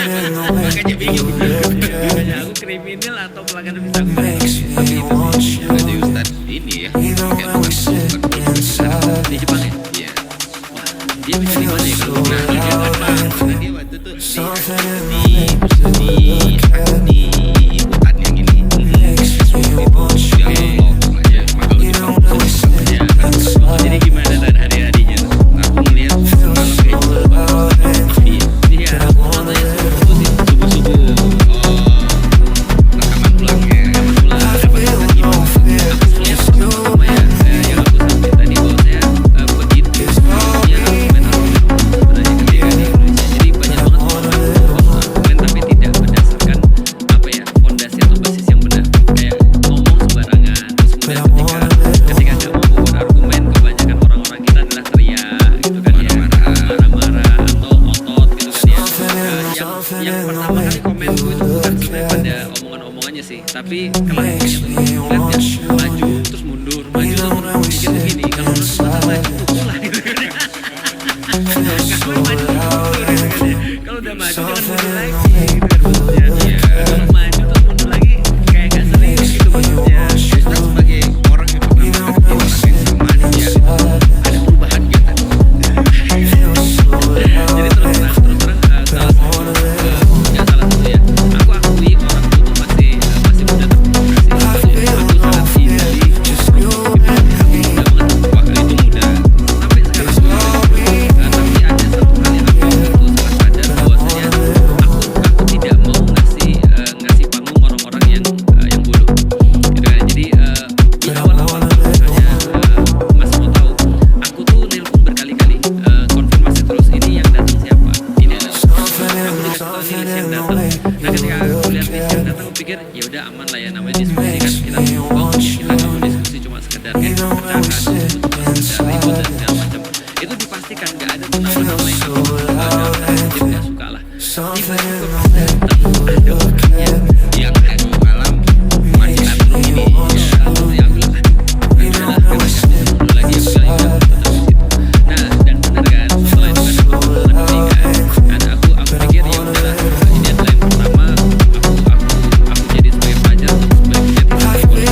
Makanya bingung. Makanya aku kriminal atau pelanggaran bisa aku tapi itu sih ada Ustaz ini ya kayak bukan di Jepang ya. Iya. Wah, dia bisa di mana ya kalau dia apa? Karena dia waktu itu di hutan yang ini. Jadi gimana dan hari-harinya tuh? Aku ngeliat semalam kayak iya, aku nontonnya subuh-subuh. Rekaman ulangnya, dapat gimana? Aku ngeliat sama ya, yang aku sampai tadi bahwa saya begitu ya sebenarnya ketika di Indonesia. Jadi banyak banget orang argumen tapi tidak berdasarkan apa ya fondasi atau basis yang benar. Kayak ngomong sembarangan. Terus kemudian ketika nggak mau buat argumen, kebanyakan orang-orang kita adalah teriak gitu kan ya, marah-marah atau otot gitu kan ya. Yang pertama kali komenku itu bukan sebenarnya pada omongan-omongannya sih, tapi kelakuannya tuh ngeliatnya maju terus mundur, maju terus mundur. Mikir begini, kalau udah sempat maju pukul lah gitu kan. Kalau maju mundur gitu kan ya. Kalau udah maju jangan mundur lagi gitu kan maksudnya. Kalau maju terus mundur lagi kayak gak serius gitu maksudnya. Kita sebagai orang yang pernah menghadapi orang yang sama ya, ada perubahan gitu. Jadi terus terang salah satu nggak salah satu ya. Aku akui orang itu masih muda terprovokasi. Aku sangat easily provoke muda banget. Wah itu muda sampai sekarang tapi ada satu hal yang aku itu salah sadar bahwasanya aku tidak mau ngasih panggung orang-orang yang bodoh gitu kan. Jadi di awal-awal misalnya Mas mau tahu aku tuh nelpon berkali-kali konfirmasi terus ini yang datang siapa, ini adalah aku dikasih tahu ini list yang datang. Nah ketika aku lihat list yang datang aku pikir ya udah aman lah ya, namanya diskusi kan, kita ngomong kita nggak mau diskusi cuma sekedar kayak pecahan cuma sekedar ribut dan segala macam. Itu dipastikan nggak ada tuh nama-nama yang aku nggak suka lah. Tiba-tiba pas datang ada orangnya yang tadi malam masih tantrum ini ya aku bilang udahlah dulu lagi aku bilang ya tetap di situ. Nah dan bener kan setelah itu kan aku mengenai kan aku pikir ya udahlah ini adalah yang pertama aku jadi sebagai pelajar untuk sebagai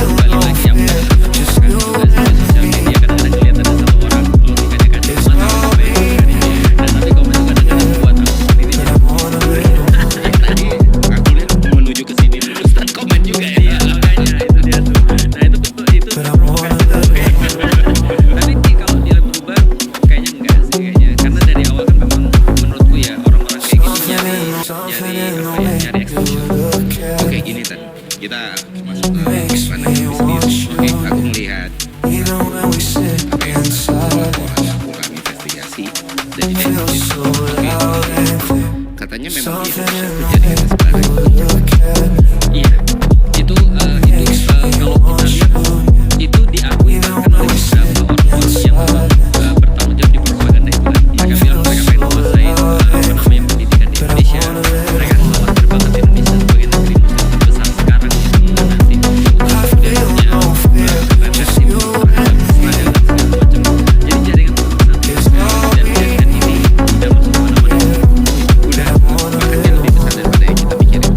kembali lagi yang benar kan juga sebagai sosial media kadang-kadang kelihatan ada satu orang logikanya kan cuma sampai kan ini dan tapi komen itu kadang-kadang buat aku seperti ini jadi tadi aku lihat menuju ke sini terus dan komen juga ya makanya itu dia tuh. Nah itu provokasi tuh tapi kalau dia berubah kayaknya enggak sih kayaknya, karena dari awal kan memang menurutku ya orang-orang kayak gini nyari exposure. Oke gini Tan, kita masuk ke ranah bisnis. Oke aku melihat apa yang orang lakukan investigasi dan identitas. Oke katanya memang di Indonesia terjadi kesebaran. Iya itu kalau kita lihat itu diakui bahkan oleh beberapa orang-orang yang memang bertanggung jawab di propaganda itu kan. Mereka bilang mereka pengen menguasai pendidikan di Indonesia. Mereka khawatir banget Indonesia sebagai negeri muslim terbesar sekarang yang nanti kemudian punya represi terhadap Israel dan segala macam. Jadi jaringan dan jaringan ini udah masuk kemana-mana. Udah bahkan dia lebih besar daripada yang kita pikirin.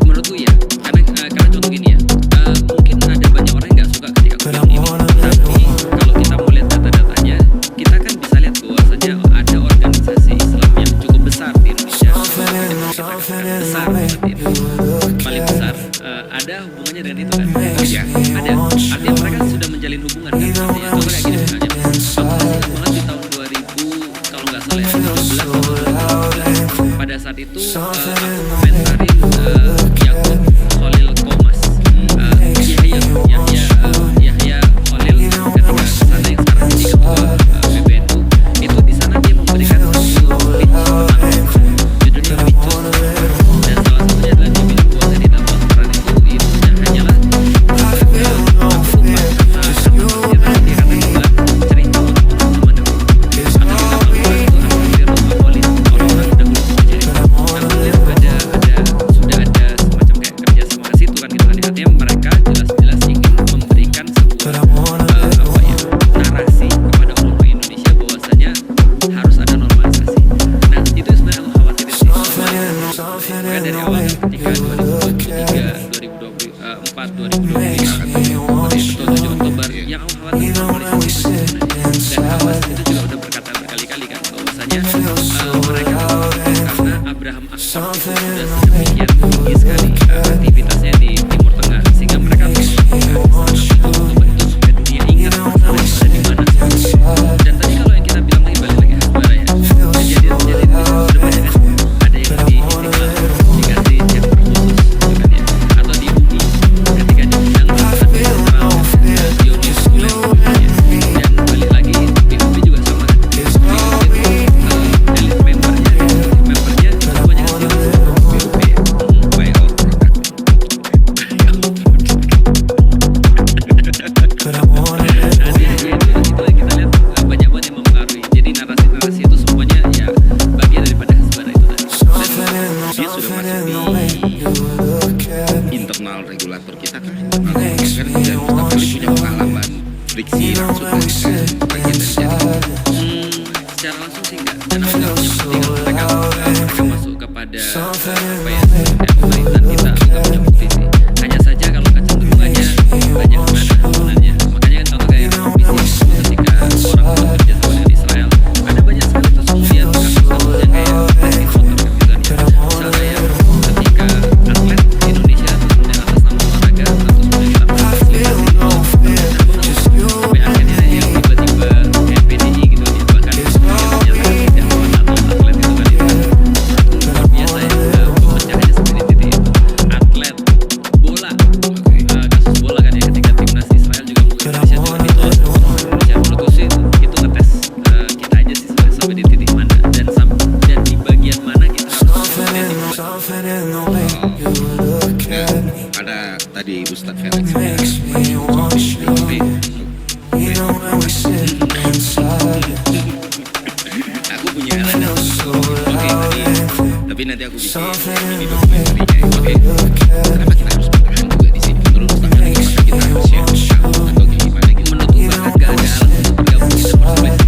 Menurutku ya, karena contoh gini ya, mungkin ada banyak orang yang nggak suka ketika aku bilang ini, tapi kalau kita mau lihat data-datanya, kita kan bisa lihat bahwasanya ada organisasi Islam yang cukup besar di Indonesia. Kita katakan besar banget ini, paling besar. Ada hubungannya dengan itu kan? Oh iya, ada. Artinya mereka sudah menjalin hubungan kan? Artinya coba kayak gini misalnya, aku masih ingat banget di tahun 2000 kalau nggak salah ya, 2012 atau 2013. Pada saat itu aku komentarin Yakub Khalil Qomas, Yahya Khalil ketika kesana yang sekarang jadi ketua PBNU. Itu di sana dia memberikan satu pitch judulnya Picus, dan salah satunya adalah dia bilang bahwa di dalam Al-Quran itu hanyalah aku lupa kata dia kata juga cerita untuk teman-teman dahulu. Karena kita Al-Quran itu akan orang-orang dahulu saja. Aku lihat ada Makanya dari awal ketika 2023, 2024, 2025 betul 7 Oktober yang aku khawatirkan polisi dan Abbas itu juga udah berkata berkali-kali kan bahwasanya mereka karena Abraham Accord sudah sedemikian tinggi sekali aktivitasnya di Timur Tengah sehingga mereka melakukan Oktober itu supaya dunia ingat masalah itu ada di mana. Dan tadi kalau yang kita bilang lagi balik lagi Hasbara ya, kejadian-kejadian itu sudah banyak kan, ada yang di Istiqlal dikasih chapter khusus gitu kan ya, atau di UI ketika diundang ada general Dionis Gulen ya. Dan balik lagi PUB juga sama kan, PUB itu elit membernya semuanya kan Dionis PUB ya, buyout product. Itu yang kita lihat banyak banget yang mempengaruhi. Jadi narasi-narasi itu semuanya ya bagian daripada Hasbara itu tadi. Dan dia sudah masuk di internal regulator kita kan. Kan tidak Mustafa Ali punya pengalaman friksi langsung bagian dari jadi. Secara langsung sih enggak. Dan aku nggak punya bukti kalau mereka masuk kepada apa ya pemerintahan kita nggak punya bukti sih. Hanya saja kalau kecenderungannya banyak mana sebenarnya. Makanya kan contoh kayak bisnis ketika orang bekerja sama dengan Israel ada banyak sekali terus kemudian kasus-kasus yang kayak racing motor kan gitu kan ya. Misalnya ya ketika atlet Indonesia terus kemudian atas nama olahraga terus kemudian kita sampai akhirnya yang tiba-tiba kayak PDI gitu ya bahkan kemudian ternyata tidak melawan atlet itu kan itu luar biasa ya pemecahannya seperti titik itu atlet bola kasus bola kan ya ketika timnas Israel juga mau Indonesia juga ditolak Indonesia menurutku sih itu ngetes kita aja sih sebenarnya sampai di titik mana dan di bagian mana kita harus Ada tadi Ustadz Felix ya, aku punya Elena. Oke, tapi nanti aku bikin ini dokumenterinya. Oke, kenapa kita harus bertahan juga di sini? Menurut Ustadz Felix, apakah kita harus share atau gimana gitu? menurutku bahkan gak ada alasan untuk bergabung di Dapur Sulit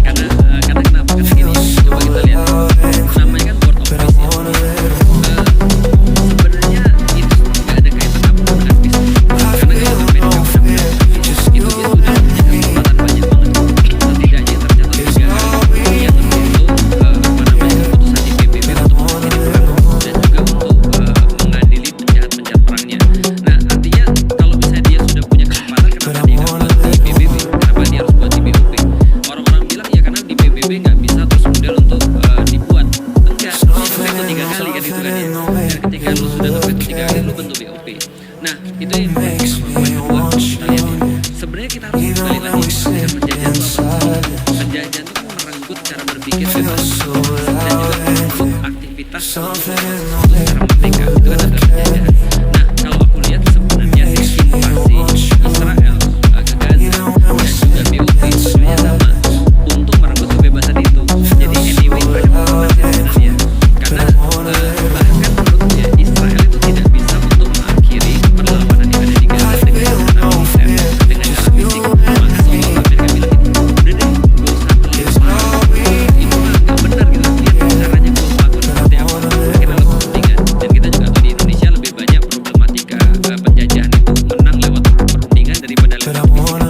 karena kenapa? Karena gini coba kita lihat namanya kan board of peace ya. Sebenarnya itu gak ada kaitan apapun dengan bisnis karena kalau Amerika udah punya bisnis itu dia sudah punya kesempatan banyak banget setidaknya tercatat 3 kali yang untuk keputusan di PBB untuk mengakhiri perang dan juga untuk mengadili penjahat-penjahat perangnya. Nah artinya kalau misalnya dia sudah punya kesempatan kenapa dia nggak buat di PBB? Kenapa dia harus buat di BOP? Orang-orang bilang ya karena di PBB nggak bisa terus kemudian untuk dibuat. Enggak, itu 3 kali kan itu kan ya. Dan ketika lu sudah ngeveto 3 kali lu bentuk BOP. Nah itu yang poin kedua kita lihat ya. Sebenarnya kita harus kembali lagi dengan penjajahan itu apa? Penjajahan itu kan merenggut cara berpikir bebas dan juga merenggut aktivitas secara merdeka. Itu kan adalah penjajahan. Nah kalau aku lihat sebenarnya sih invasi Israel ke Gaza dan juga BOP sebenarnya sama untuk merenggut kebebasan itu. Jadi anyway mereka pernah sih sebenarnya karena bahkan menurut ya Israel itu tidak bisa untuk mengakhiri perlawanan yang ada di Gaza dengan cara militer dengan cara fisik. Maka seolah Amerika bilang ini udah deh gak usah terlalu parah itu mah gak benar gitu lihat caranya gue melakukan seperti apa akhirnya lo kepentingan. Dan kita juga tahu di Indonesia lebih banyak problematika penjajahan itu menang lewat perundingan daripada lewat fisik.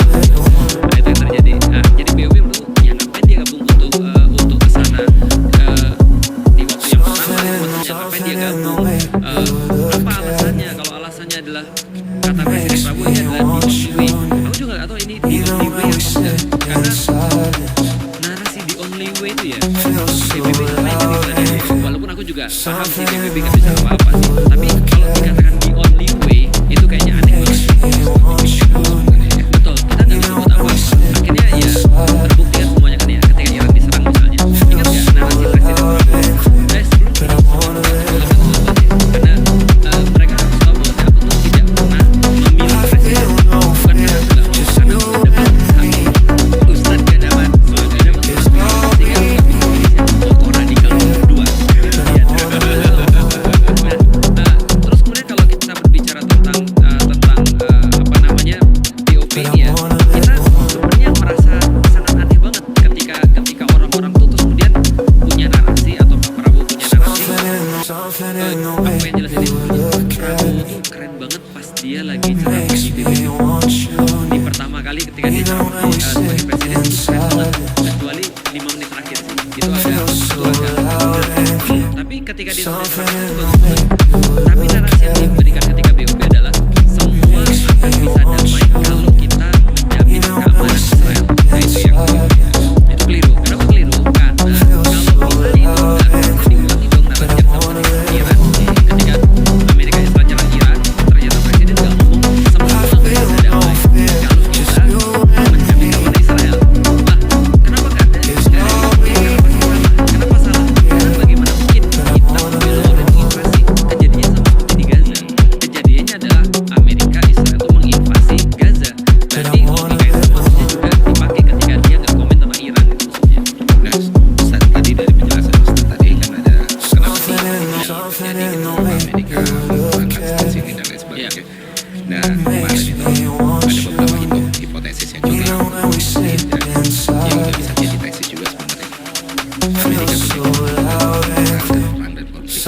Nah itu yang terjadi. Nah jadi BOP menurut ya ngapain dia gabung untuk kesana di waktu yang sama maksudnya ngapain dia gabung apa alasannya? Kalau alasannya adalah kata Presiden Prabowo ini adalah the only way, aku juga gak tahu ini the only way atau enggak karena narasi the only way itu ya PBB ngapain kan itu ada walaupun aku juga paham sih PBB gak bisa apa-apa sih tapi kalau dikatakan the only way itu kayaknya aneh banget sih. Betul, kita gak bisa buat apa-apa akhirnya ya terbukti kan semuanya kan ya ketika Iran diserang misalnya ingat gak narasi Presiden Prabowo sebelum karena mereka harus tahu bahwa aku tuh tidak pernah memilih presiden bukan karena aku gak mau karena aku dapat hak Ustadz gak dapat soal gak dapat sehingga aku gak bisa pilih siapa tokoh radikal nomor 2 terus kemudian kalau kita Aku pengen jelasin ini. Prabowo tuh keren banget pas dia lagi ceramah di TV. Di pertama kali ketika dia ceramah sebagai presiden itu keren banget. Kecuali 5 menit terakhir sih. Itu agak. Tapi ketika dia sudah ceramah itu bagus banget. Tapi narasi yang diberikan ketika BOP adalah semua akan bisa damai kalau kita menjamin keamanan Israel. Nah itu yang itu keliru. Kenapa keliru? Karena kalau misalnya itu enggak diulangi dong narasi yang sama di Iran. Ketika Amerika Israel nyerang Iran, ternyata presiden nggak ngomong semua akan bisa damai kalau kita menjamin keamanan Israel. Lah, kenapa nggak ada? Kenapa salah? Karena bagaimana mungkin kita membela dan menginvasi kejadiannya sama seperti di Gaza. Kejadiannya adalah Amerika Israel itu menginvasi Gaza. Berarti logika itu maksudnya juga dipakai ketika dia nggak komen tentang Iran itu maksudnya. Nah, Ustaz, tadi dari penjelasan Ustaz tadi kan ada kenapa sih jadi Amerika melakukan sini dan lain sebagainya. Nah, kemarin itu ada beberapa hipotesis yang juga yang udah bisa jadi tesis juga sebenarnya. Amerika punya perang dan konflik.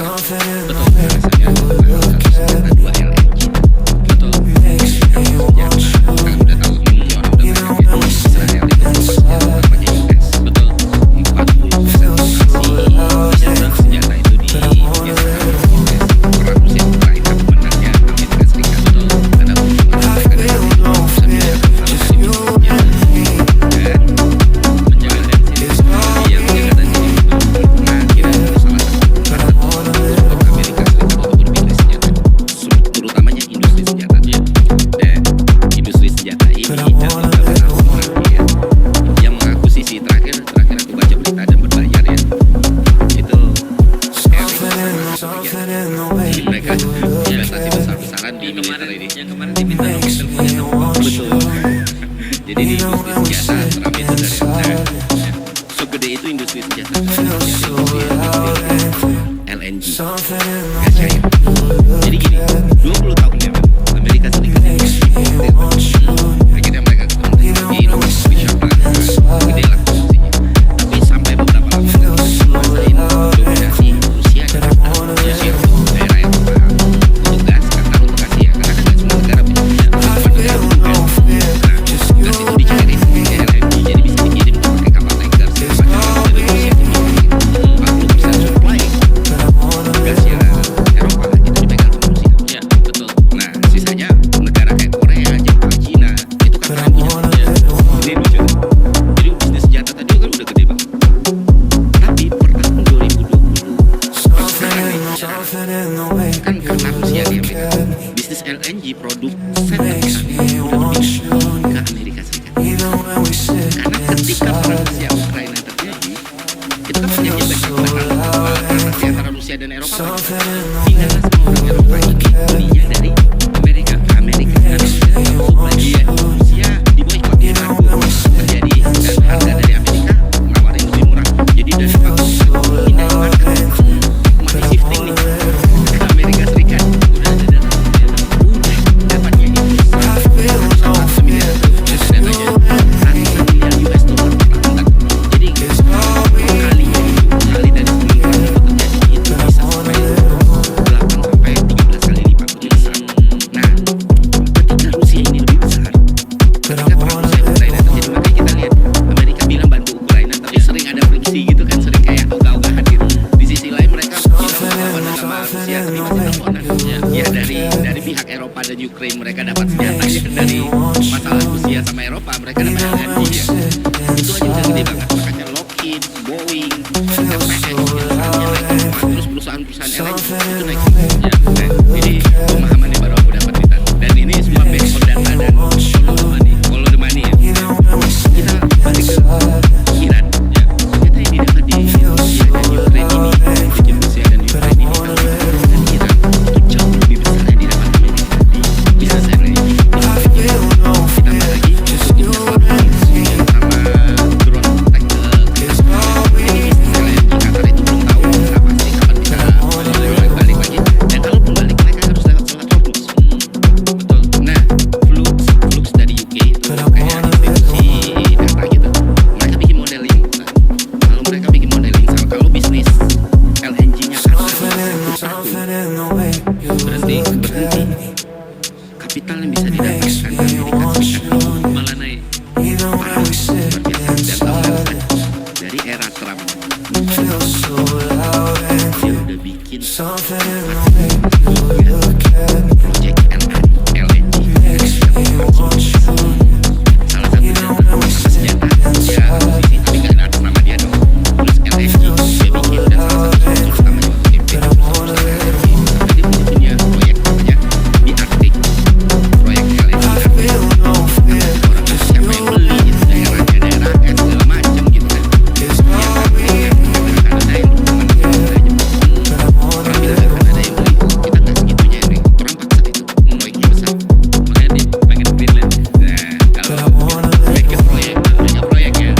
Betul. Alasannya ada 2 LNG. Betul. Yang kan udah tahu ini orang udah banyak ya Israel itu namanya US. Betul. 40% senjata itu digeserkan oleh US. Perang Rusia Ukraina pemenangnya Amerika Serikat. Betul. Karena hubungan mereka dengan bisa menjadikan perang dari dan Menjaga tensi. yang menjaga tensi itu. Nah, kira itu salah satu karena untuk Amerika Serikat untuk berbisnis senjata, terutamanya industri senjata. Dan industri senjata ini dari beberapa tahun terakhir yang mengakuisisi terakhir aku baca berita dan berbayar ya itu jadi mereka investasi besar-besaran di militer ini. Yang kemarin diminta teleponnya sama Betul. Jadi di industri senjata Trump itu dari segede itu industri senjata LNG gas cair. Jadi gini, 20 tahun yang lalu Amerika Serikat akhirnya mereka ketemu di lokasi wisata gede lah posisinya. Tapi sampai beberapa lama menguasain dominasi Rusia dan Rusia untuk daerah Eropa untuk gas karena untuk Asia karena kan nggak semua negara punya semua negara butuh gas. Nah, gas itu dicairin di LNG jadi bisa dikirim pakai kapal tanker segala macam dari Rusia ke Amerika. 40% supply gasnya Eropa itu dipegang sama Rusia. Ya, betul. Nah, sisanya negara kayak Korea, Jepang, Cina itu kan kalian punya. Ini lucu. Jadi bisnis senjata tadi kan udah gede banget. Tapi per tahun 2020 sekarang nih kan karena Rusia di Amerika, bisnis LNG produk set terbesar udah berpindah ke Amerika Serikat. Karena ketika perang Rusia Ukraina terjadi, itu kan perjanjian transaksi antara Rusia dan Eropa. Pindah semua orang Eropa ini belinya dari Amerika ke Amerika karena Rusia langsung lagi ya Rusia diboykot embargo terjadi dan harga dari Amerika nawarin lebih murah. Jadi dari 40% pindah market masih shifting nih ke Amerika Serikat. Udah ada data. Udah dapatnya itu ratusan miliar datanya ratusan miliar US dollar per tahun. Jadi kalinya itu kali dari 10 kali itu terjadi itu bisa sampai 8 sampai 13 kali lipat lebih besar. Nah, ketika Rusia ini lebih besar, ketika perang Rusia Ukraina terjadi makanya kita lihat Amerika bilang bantu Ukraina tapi sering ada friksi gitu kan, sering kayak ogah-ogahan gitu. Di sisi lain mereka bilang berlawanan sama Rusia tapi masih teleponan. Ya dari pihak Eropa dan Ukraina mereka dapat senjatanya dari masalah Rusia sama Eropa mereka dapat LNG ya. Itu aja udah gede banget makanya Lockheed, Boeing, TPS yang sahamnya naik terus perusahaan-perusahaan LNG itu naik ya. Nah, jadi pemahamannya baru aku dapat kita dan ini semua based on data dan follow the money ya. Kita balik ke Iran ya. Ternyata yang didapat di Rusia dan Ukraina ini bikin Rusia dan Ukraina ini kalau dibandingkan dengan Iran itu jauh lebih besar yang didapat Amerika di bisnis LNG. Ditambah lagi untuk investasi sama drone tanker jadi bisnis LNG Qatar itu belum tahu kapan sih kapan bisa balik lagi berhenti kapital yang bisa didapatkan dari Amerika Serikat malah naik. parah luar biasa. Dan tahu nggak kan, dari era Trump dia udah bikin project LNG, salah satunya tentang senjata ya posisi tapi nggak ada atas nama dia dong. Terus LNG dia bikin dan salah satu sponsor utamanya waktu itu LNG. Dia punya proyek namanya di Arktik, proyek LNG Arktik. Orang siapa yang beli itu daerah-daerah segala macam gitu kan. Ya Kanada yang orang bilang Kanada yang beli, kita nggak segitunya ini. Orang paksa itu proyeknya besar. Makanya dia pengen Greenland. Nah, kalau bikin proyek ya,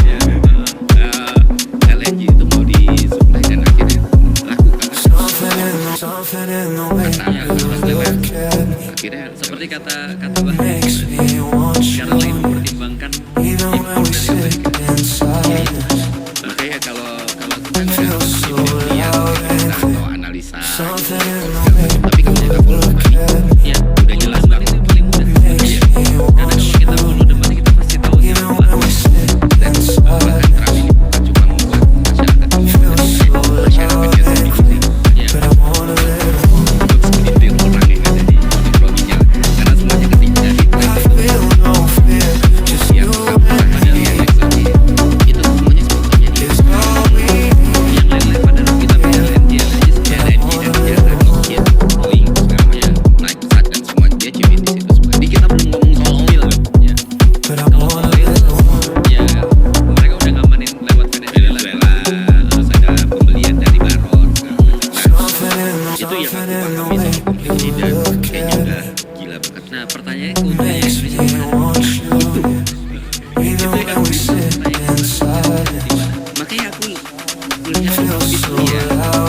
LNG itu mau disuplai dan akhirnya laku akhirnya Seperti kata Bahar, sekarang lagi mempertimbangkan impor dari Amerika. makanya kalau kita nggak lihat atau analisa tapi kalau kita follow Ya, udah jelas banget itu yang paling mudah. iya. Karena kalau kita follow depannya kita pasti tahu siapa Dan bahkan Trump ini bukan cuma membuat masyarakatnya sendiri ya. untuk segelintir orang yang ada di ekonominya karena semuanya ketika di trade itu yang usaha dia itu semuanya sponsornya dia Yang lain-lain pada kita pilih LNG aja sih. LNG dan biasa Nokia, Boeing segala macam naik pesat dan semua dia cipin di situ semua. Jadi kita belum ngomong soal oil loh. Ya. Kalau oil, ya mereka udah ngamanin lewat Venezuela. Terus ada pembelian dari Baron segala macam. Nah, itu yang aku pahami soal kompetisi dan kayaknya udah gila banget. Nah, pertanyaannya keuntungannya Indonesia gimana? Itu yang aku makanya aku melihat itu ya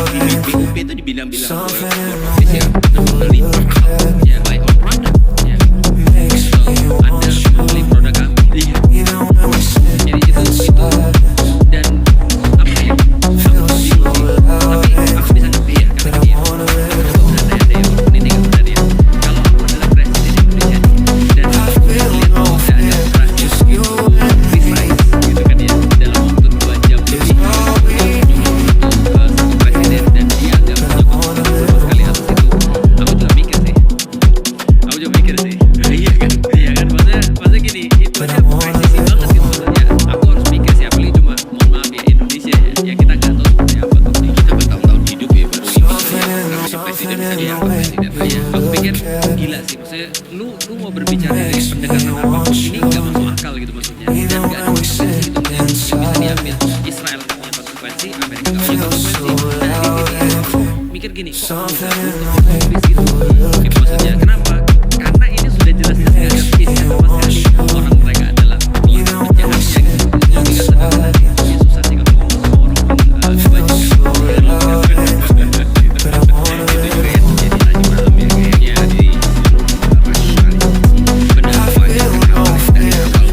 di BUP itu dibilang-bilang profesi yang membeli Ya, buy all product. ya. So, Anda membeli produk kami. Jadi itu dan apa ya? Aku bingung sih. Tapi aku bisa ngerti ya kata dia. Ada berandai-andai walaupun ini nggak benar ya. Kalau aku adalah presiden Indonesia dan aku melihat bahwa ada operasi gitu precise gitu kan ya dalam waktu 2 jam lebih untuk satu presiden dan dia nggak punya kontrol sama sekali atas itu. Aku juga mikir sih. Iya kan? Iya kan, maksudnya gini, itu aja presisi banget gitu maksudnya. Aku harus mikir sih, apalagi cuma mohon maaf ya Indonesia ya kita nggak tahu seperti apa tuh. Kita bertahun-tahun hidup ya baru ini namanya presiden bisa diangkat presiden. Iya, aku pikir gila sih, maksudnya lu mau berbicara dari pendekatan apapun ini nggak masuk akal gitu maksudnya. Dan nggak ada konsekuensi gitu yang bisa diambil. Israel nggak punya konsekuensi, Amerika nggak punya konsekuensi. Nah di sini mikir gini, kok di situ? Gitu maksudnya, kenapa? Karena ini sudah jelas-jelas nggak ada peace sama sekali. Orang mereka adalah pelaku penjahatnya gitu. Jadi nggak sadar. Ya susah sih kalau ngomong sama orang kebanyakan. Itu juga yang terjadi tadi malam ya kayaknya di seluruh rasionalisasi benar semuanya kenapa dari awal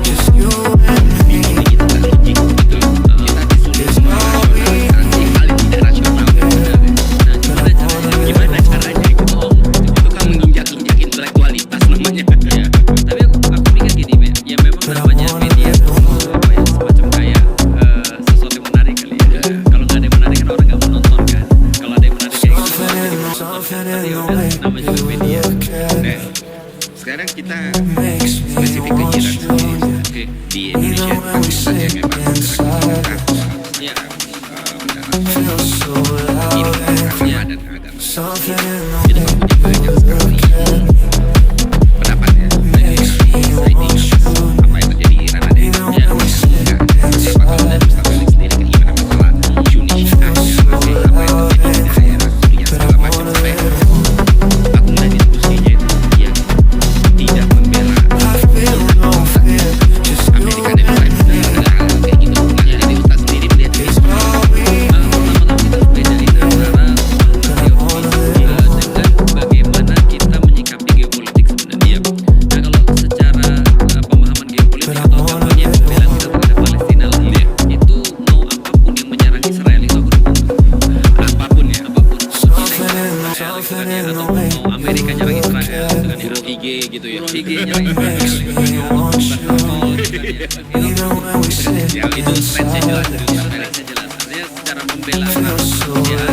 begini kita nggak logik gitu kita disuruh merasionalisasi hal yang tidak rasional sebenarnya. Nah, gimana caranya gitu? Itu kan menginjak-injak intelektualitas namanya. Ya, tapi aku mikir gini, Be. Ya memang namanya media apa ya semacam kayak sesuatu yang menarik kali ya. Kalau nggak ada yang menarik kan orang nggak mau nonton kan. Kalau ada yang menarik kayak gitu orang jadi mau nonton kan. Tapi ya udah nama juga media. Nah, sekarang kita spesifik ke Iran sendiri. Oke. Di Indonesia Pakistan yang memang gerak Ya. ini agama dan agama itu kan punya banyak sekali pendapatnya banyak sekali siding atas apa yang terjadi di Iran ada yang Ya. Pakistan dan Ustaz Malik sendiri kan gimana masalah Sunni Syiah masih apa yang terjadi di daerah Suriah segala macam sampai aku melihat diskusinya itu dia tidak membela Amerika dan Israel ada hal kayak gitu. Nah, jadi Ustaz sendiri melihat ini Pertama-tama kita harus bedain antara teori dengan Israel gitu kan ya, atau mau Amerika nyerang Israel gitu kan ya, Buruh IG gitu ya. IG nyerang Israel gitu kan ya, bukan Harpol gitu kan ya, Ya itu fansnya jelas dari itu Israel. fansnya jelas, artinya secara pembelaan kemanusiaan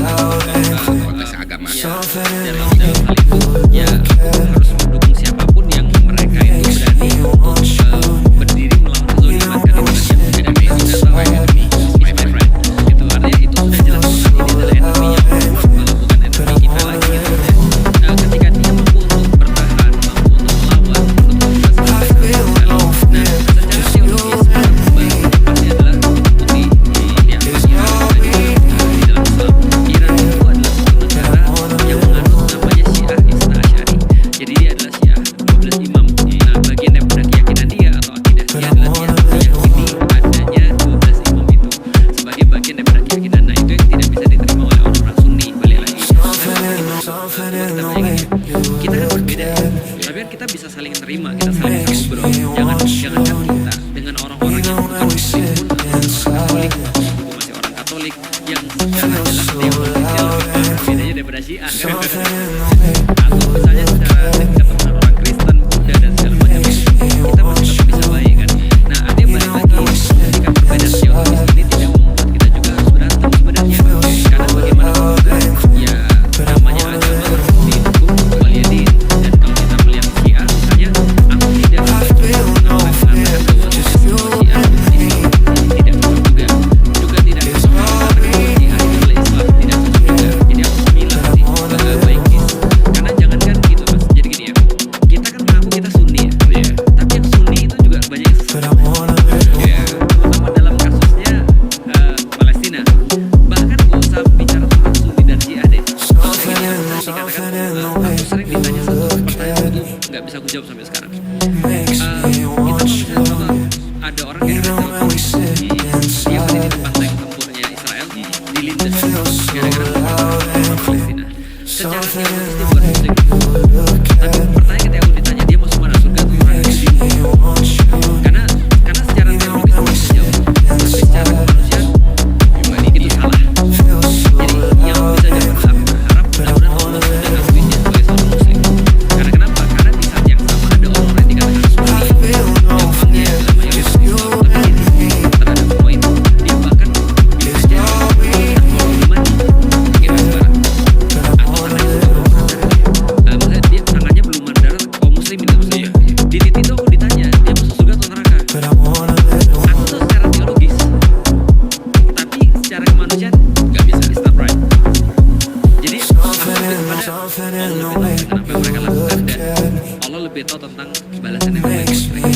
Konteks agama. ya, dalam hal itu ya harus mendukung siapapun yang mereka itu berani untuk berdiri melawan kezaliman kan itu kan yang enemy is our enemy is my friend, itu artinya itu sudah jelas ini adalah enemy-nya kalau bukan enemy kita lagi gitu ya. Ketika dia mampu untuk bertahan, mampu untuk melawan, untuk membebaskan Israel, nah secara teologis pasti adalah mengikuti ya Iran di dalam Islam. Iran itu adalah suatu negara yang menganut namanya Syiah Isna Asy'ari. Jadi dia adalah Syiah 12 imam. Nah, bagian daripada keyakinan dia atau akidah dia adalah dia meyakini adanya 12 imam itu sebagai bagian daripada keyakinan. Nah, itu yang tidak bisa diterima oleh orang-orang Sunni. Balik lagi. Kita kan berbeda, tapi kan kita bisa saling terima, kita saling bisa ngobrol. Jangan kita dengan orang-orang yang bukan Muslim pun Katolik, masih orang Katolik yang secara jelas teologisnya lebih paham bedanya daripada Syiah kan? Atau misalnya secara ketemu orang Kristen, Buddha dan segala macam kita masih tetap bisa baik kan. Nah artinya balik lagi ketika perbedaan teologis ini tidak membuat kita juga harus berantem sebenarnya, karena bagaimanapun juga ya namanya agama didukung waliyadin. Dan kalau kita melihat Syiah misalnya, aku tidak mengatakan bahwa semua Syiah itu tidak cocok juga tidak cocok mengatakan bahwa Syiah itu adalah Islam, tidak cocok juga. Jadi aku memilah sih baikis, karena jangankan gitu mas, jadi gini ya, kita kan mengaku kita Sunni ya, tapi yang Sunni itu juga banyak yang sesat ya, terutama dalam kasusnya Palestina. Bahkan gak usah bicara tentang Sunni dan Syiah deh, dikatakan aku sering ditanya satu pertanyaan itu nggak bisa aku jawab sampai sekarang. Kita misalnya contoh, ada orang yang telepon, dia berdiri di pantai tempurnya Israel, dilindas gara-gara orang Palestina. Secara teologis dia bukan Muslim, tapi pertanyaan ketika aku ditanya dia masuk mana, surga atau neraka, dia bingung. Karena secara teologis dia bisa jawab, tapi secara kemanusiaan itu salah. Jadi yang bisa jawab adalah aku berharap mudah-mudahan Allah sudah ngakuin dia sebagai seorang Muslim. Karena kenapa? Karena di saat yang sama ada orang yang dikatakan Sunni yang memang dia adalah mayoritas Islam, tapi dia terhadap semua itu dia bahkan bisa jadi belum mati mungkin sekarang, atau karena itu maksudnya dia tangannya belum mendarat kaum muslimin itu maksudnya. Di titik itu aku ditanya dia masuk surga atau neraka, aku tuh secara teologis, tapi secara kemanusiaan nggak bisa di stop right. Jadi Allah lebih tahu dengan apa yang mereka lakukan, dan Allah lebih tahu tentang balasan yang terbaik buat mereka.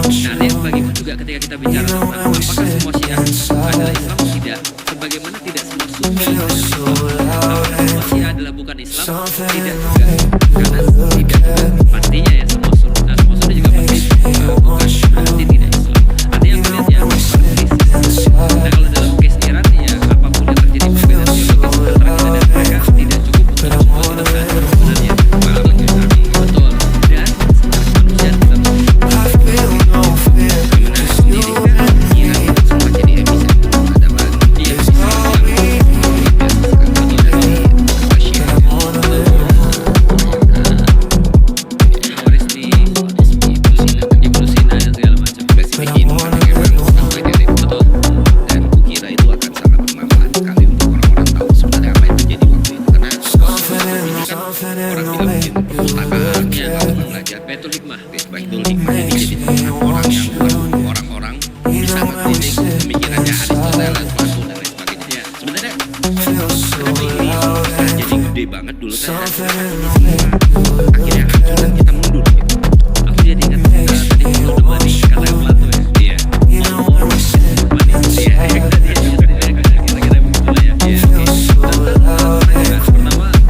Nah, ini bagiku juga ketika kita bicara tentang apakah semua Syiah adalah Islam atau tidak, sebagaimana tidak semua Sunni adalah Islam. Apakah semua Syiah adalah bukan Islam? Tidak juga, karena tidak juga pastinya ya semua Sunni juga pasti bukan berarti tidak Islam. Artinya aku lihat ya persis. Nah kalau dalam case Iran ya apapun yang terjadi perbedaan teologis antara kita dan mereka tidak cukup untuk semua kita berantem sebenarnya. Betul. Dan secara kemanusiaan kita tahu sendiri kan Iran itu sempat jadi epicentrum peradaban. Iya, Islam yang luar biasa sekali dari Syiah Khawarizmi, Ibnu Sina dan segala macam. Spesifik ini memang sampai dari betul. Dan kukira itu akan sangat bermanfaat sekali untuk orang-orang tahu sebenarnya apa yang terjadi waktu itu, karena ini kan orang bilang mungkin perpustakaan yang kamu belajar Baitul Hikmah. Baitul Hikmah ini jadi tempat orang yang orang-orang bisa mengkritik pemikirannya Aristoteles, Plato dan lain sebagainya. Ya. Sebenarnya kenapa ini bisa jadi gede banget dulu kan? Akhirnya kita mundur gitu. Aku jadi ingat tadi Follow the Money kata Plato ya. Iya. More is money. Iya, kira-kira begitulah ya. Iya, oke.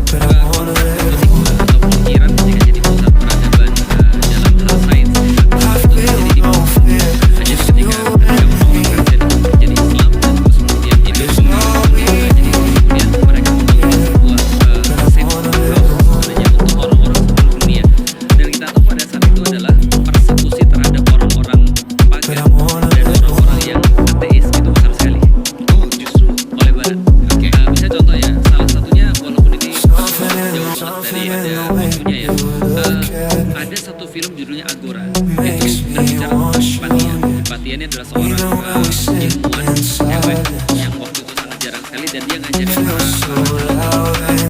Pertama, konsep Baitul Hikmah atau Iran ketika jadi pusat peradaban dalam hal sains itu jadi di bawah. Jadi ketika orang-orang Kristen jadi Islam dan terus kemudian jadi Sunni, jadi kemudian mereka membangun sebuah safe house sebenarnya untuk orang-orang seluruh dunia. Dan kita tahu pada saat itu adalah persekusi terhadap orang-orang pagan dan orang-orang yang ateis itu besar sekali. dari ada waktunya ya. Ada satu film judulnya Agora, itu berbicara tentang Hypatia. Hypatia ini adalah seorang ilmuwan cewek yang waktu itu sangat jarang sekali, dan dia ngajarin orang